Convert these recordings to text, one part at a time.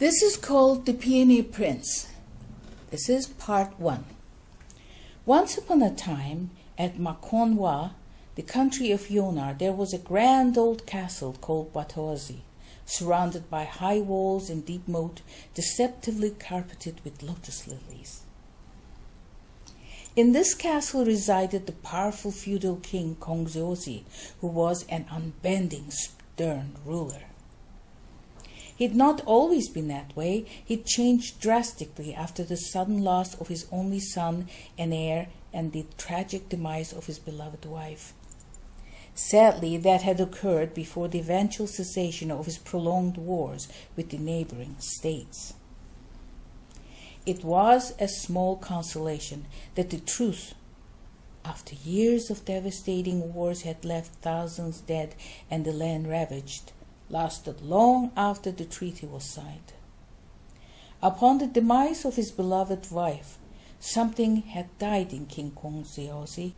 This is called the Peony Prince. This is part 1. Once upon a time, at Makonwa, the country of Yonar, there was a grand old castle called Batoazi, surrounded by high walls and deep moat, deceptively carpeted with lotus lilies. In this castle resided the powerful feudal king Kongzeozi, who was an unbending, stern ruler. He'd not always been that way. He'd changed drastically after the sudden loss of his only son and heir and the tragic demise of his beloved wife. Sadly, that had occurred before the eventual cessation of his prolonged wars with the neighboring states. It was a small consolation that the truce, after years of devastating wars had left thousands dead and the land ravaged, lasted long after the treaty was signed. Upon the demise of his beloved wife, something had died in King Kongzeozi,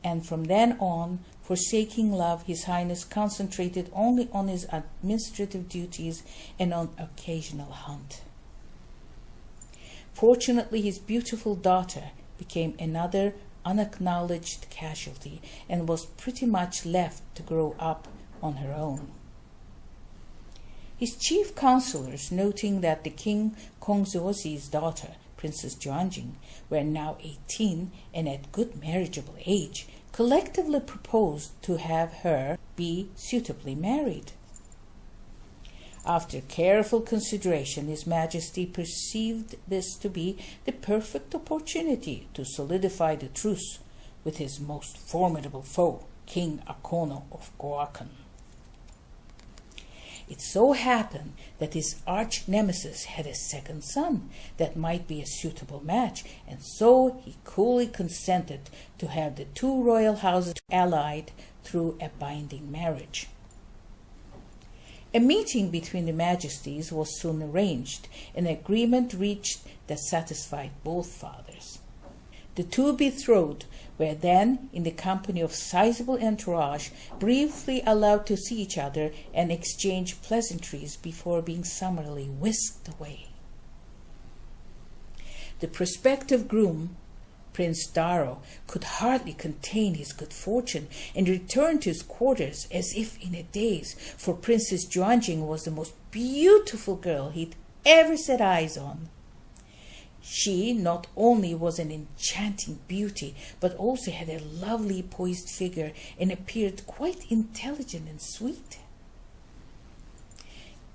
and from then on, forsaking love, His Highness concentrated only on his administrative duties and on occasional hunt. Fortunately, his beautiful daughter became another unacknowledged casualty and was pretty much left to grow up on her own. His chief counselors, noting that the King Kongzeozi's daughter, Princess Juanjing, were now 18 and at good marriageable age, collectively proposed to have her be suitably married. After careful consideration, His Majesty perceived this to be the perfect opportunity to solidify the truce with his most formidable foe, King Akono of Goakan. It so happened that his arch-nemesis had a second son that might be a suitable match, and so he coolly consented to have the two royal houses allied through a binding marriage. A meeting between the majesties was soon arranged, an agreement reached that satisfied both fathers. The two betrothed were then, in the company of sizable entourage, briefly allowed to see each other and exchange pleasantries before being summarily whisked away. The prospective groom, Prince Daro, could hardly contain his good fortune and returned to his quarters as if in a daze, for Princess Juanjing was the most beautiful girl he'd ever set eyes on. She not only was an enchanting beauty, but also had a lovely poised figure and appeared quite intelligent and sweet.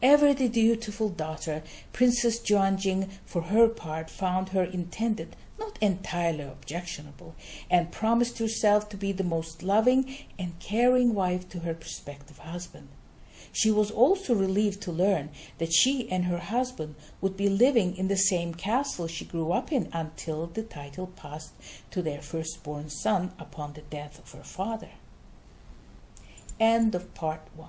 Ever the dutiful daughter, Princess Juanjing, for her part, found her intended not entirely objectionable, and promised herself to be the most loving and caring wife to her prospective husband. She was also relieved to learn that she and her husband would be living in the same castle she grew up in until the title passed to their firstborn son upon the death of her father. End of part 1.